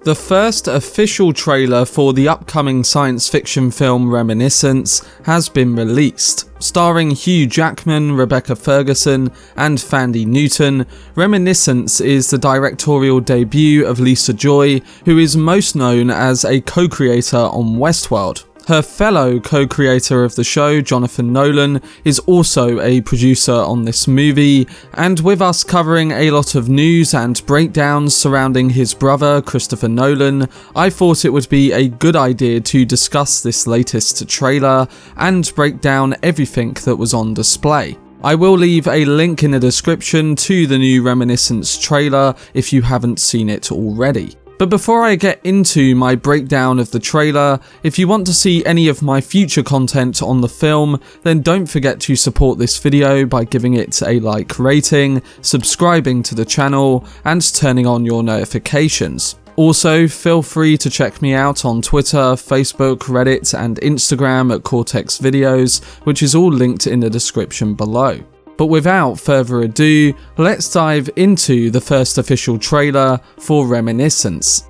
The first official trailer for the upcoming science fiction film Reminiscence has been released. Starring Hugh Jackman, Rebecca Ferguson, and Thandiwe Newton, Reminiscence is the directorial debut of Lisa Joy, who is most known as a co-creator on Westworld. Her fellow co-creator of the show, Jonathan Nolan, is also a producer on this movie, and with us covering a lot of news and breakdowns surrounding his brother, Christopher Nolan, I thought it would be a good idea to discuss this latest trailer and break down everything that was on display. I will leave a link in the description to the new Reminiscence trailer if you haven't seen it already. But before I get into my breakdown of the trailer, if you want to see any of my future content on the film, then don't forget to support this video by giving it a like rating, subscribing to the channel, and turning on your notifications. Also, feel free to check me out on Twitter, Facebook, Reddit, and Instagram at Cortex Videos, which is all linked in the description below. But without further ado, let's dive into the first official trailer for Reminiscence.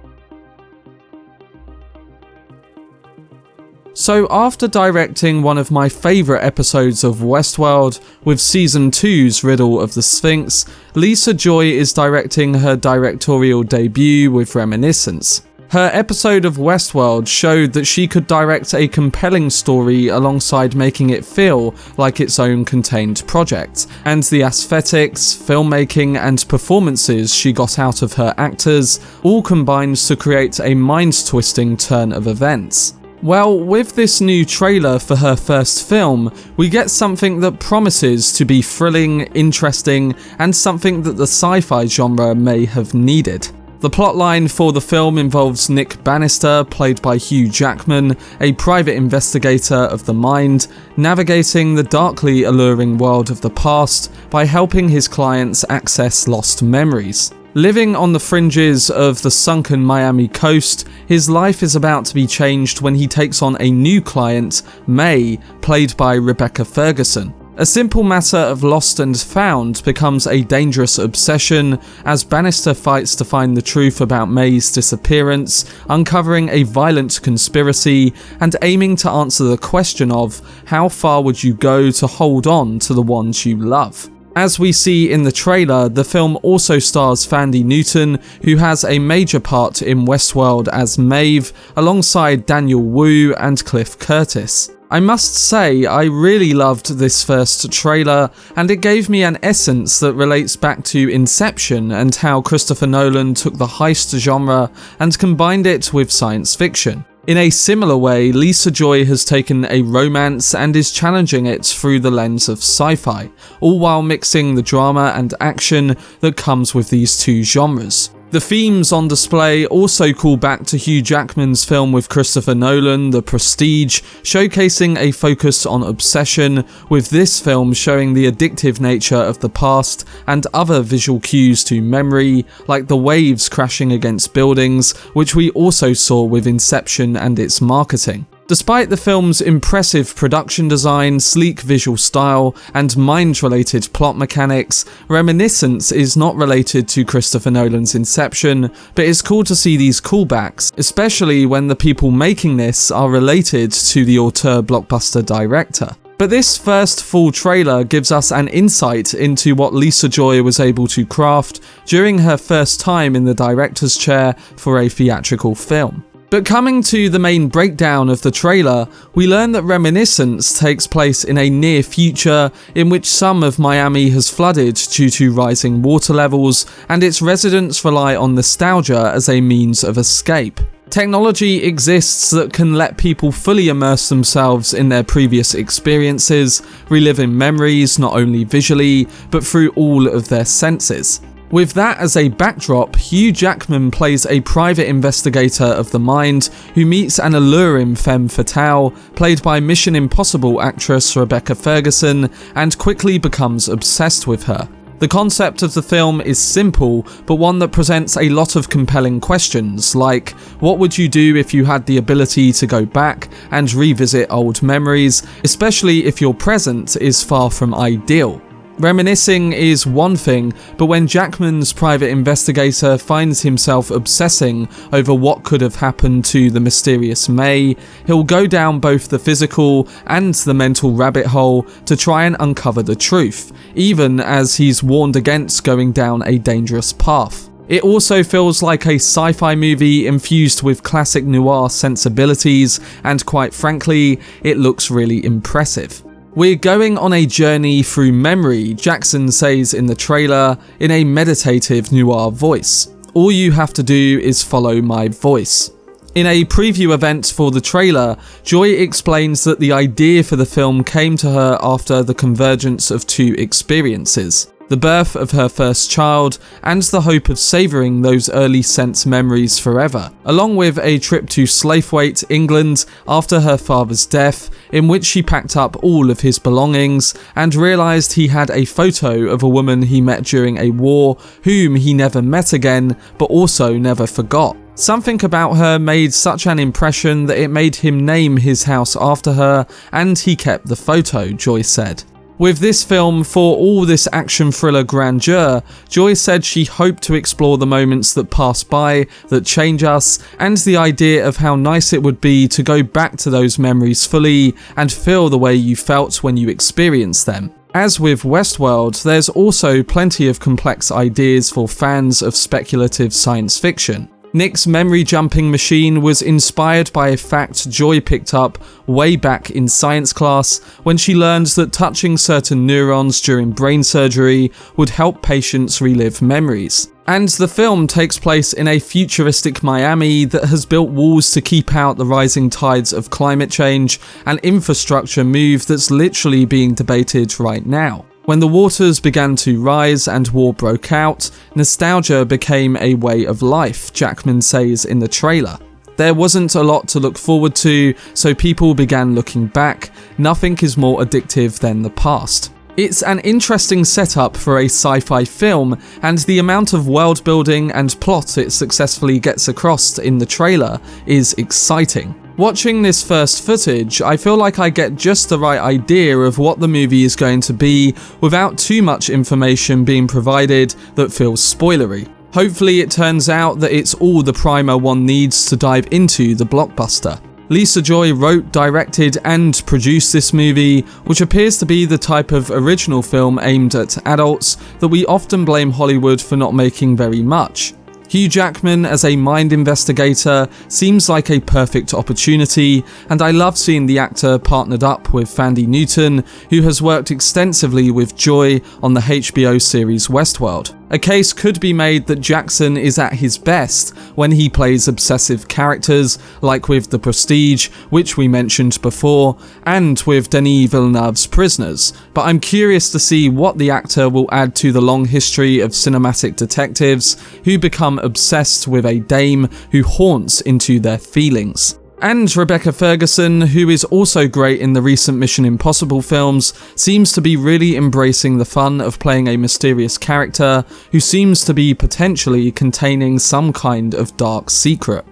So after directing one of my favourite episodes of Westworld with Season 2's Riddle of the Sphinx, Lisa Joy is directing her directorial debut with Reminiscence. Her episode of Westworld showed that she could direct a compelling story alongside making it feel like its own contained project, and the aesthetics, filmmaking, and performances she got out of her actors all combined to create a mind-twisting turn of events. Well, with this new trailer for her first film, we get something that promises to be thrilling, interesting, and something that the sci-fi genre may have needed. The plotline for the film involves Nick Bannister, played by Hugh Jackman, a private investigator of the mind, navigating the darkly alluring world of the past by helping his clients access lost memories. Living on the fringes of the sunken Miami coast, his life is about to be changed when he takes on a new client, May, played by Rebecca Ferguson. A simple matter of lost and found becomes a dangerous obsession as Bannister fights to find the truth about May's disappearance, uncovering a violent conspiracy and aiming to answer the question of how far would you go to hold on to the ones you love. As we see in the trailer, the film also stars Thandiwe Newton, who has a major part in Westworld as Maeve, alongside Daniel Wu and Cliff Curtis. I must say, I really loved this first trailer, and it gave me an essence that relates back to Inception and how Christopher Nolan took the heist genre and combined it with science fiction. In a similar way, Lisa Joy has taken a romance and is challenging it through the lens of sci-fi, all while mixing the drama and action that comes with these two genres. The themes on display also call back to Hugh Jackman's film with Christopher Nolan, The Prestige, showcasing a focus on obsession, with this film showing the addictive nature of the past and other visual cues to memory, like the waves crashing against buildings, which we also saw with Inception and its marketing. Despite the film's impressive production design, sleek visual style, and mind-related plot mechanics, Reminiscence is not related to Christopher Nolan's Inception, but it's cool to see these callbacks, especially when the people making this are related to the auteur blockbuster director. But this first full trailer gives us an insight into what Lisa Joy was able to craft during her first time in the director's chair for a theatrical film. But coming to the main breakdown of the trailer, we learn that Reminiscence takes place in a near future in which some of Miami has flooded due to rising water levels, and its residents rely on nostalgia as a means of escape. Technology exists that can let people fully immerse themselves in their previous experiences, reliving memories not only visually, but through all of their senses. With that as a backdrop, Hugh Jackman plays a private investigator of the mind who meets an alluring femme fatale, played by Mission Impossible actress Rebecca Ferguson, and quickly becomes obsessed with her. The concept of the film is simple, but one that presents a lot of compelling questions, like what would you do if you had the ability to go back and revisit old memories, especially if your present is far from ideal? Reminiscing is one thing, but when Jackman's private investigator finds himself obsessing over what could have happened to the mysterious May, he'll go down both the physical and the mental rabbit hole to try and uncover the truth, even as he's warned against going down a dangerous path. It also feels like a sci-fi movie infused with classic noir sensibilities, and quite frankly, it looks really impressive. "We're going on a journey through memory," Jackson says in the trailer, in a meditative noir voice. "All you have to do is follow my voice." In a preview event for the trailer, Joy explains that the idea for the film came to her after the convergence of two experiences: the birth of her first child and the hope of savouring those early sense memories forever, along with a trip to Slaithwaite, England after her father's death, in which she packed up all of his belongings and realised he had a photo of a woman he met during a war whom he never met again but also never forgot. Something about her made such an impression that it made him name his house after her, and he kept the photo, Joy said. With this film, for all this action thriller grandeur, Joy said she hoped to explore the moments that pass by, that change us, and the idea of how nice it would be to go back to those memories fully and feel the way you felt when you experienced them. As with Westworld, there's also plenty of complex ideas for fans of speculative science fiction. Nick's memory jumping machine was inspired by a fact Joy picked up way back in science class when she learned that touching certain neurons during brain surgery would help patients relive memories. And the film takes place in a futuristic Miami that has built walls to keep out the rising tides of climate change, an infrastructure move that's literally being debated right now. When the waters began to rise and war broke out, nostalgia became a way of life, Jackman says in the trailer. There wasn't a lot to look forward to, so people began looking back. Nothing is more addictive than the past. It's an interesting setup for a sci-fi film, and the amount of world building and plot it successfully gets across in the trailer is exciting. Watching this first footage, I feel like I get just the right idea of what the movie is going to be without too much information being provided that feels spoilery. Hopefully it turns out that it's all the primer one needs to dive into the blockbuster. Lisa Joy wrote, directed and produced this movie, which appears to be the type of original film aimed at adults that we often blame Hollywood for not making very much. Hugh Jackman as a mind investigator seems like a perfect opportunity, and I love seeing the actor partnered up with Thandiwe Newton, who has worked extensively with Joy on the HBO series Westworld. A case could be made that Jackson is at his best when he plays obsessive characters, like with The Prestige, which we mentioned before, and with Denis Villeneuve's Prisoners, but I'm curious to see what the actor will add to the long history of cinematic detectives who become obsessed with a dame who haunts into their feelings. And Rebecca Ferguson, who is also great in the recent Mission Impossible films, seems to be really embracing the fun of playing a mysterious character who seems to be potentially containing some kind of dark secret.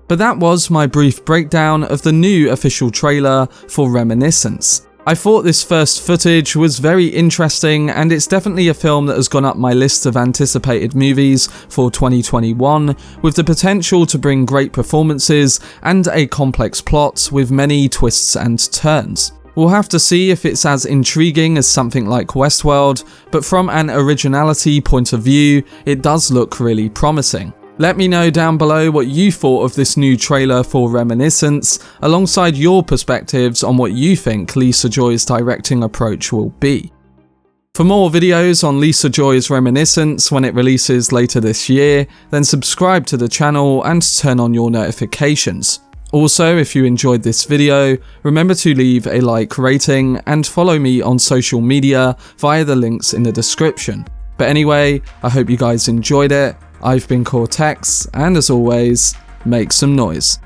But that was my brief breakdown of the new official trailer for Reminiscence. I thought this first footage was very interesting, and it's definitely a film that has gone up my list of anticipated movies for 2021, with the potential to bring great performances and a complex plot with many twists and turns. We'll have to see if it's as intriguing as something like Westworld, but from an originality point of view, it does look really promising. Let me know down below what you thought of this new trailer for Reminiscence, alongside your perspectives on what you think Lisa Joy's directing approach will be. For more videos on Lisa Joy's Reminiscence when it releases later this year, then subscribe to the channel and turn on your notifications. Also, if you enjoyed this video, remember to leave a like rating and follow me on social media via the links in the description. But anyway, I hope you guys enjoyed it. I've been Cortex, and as always, make some noise.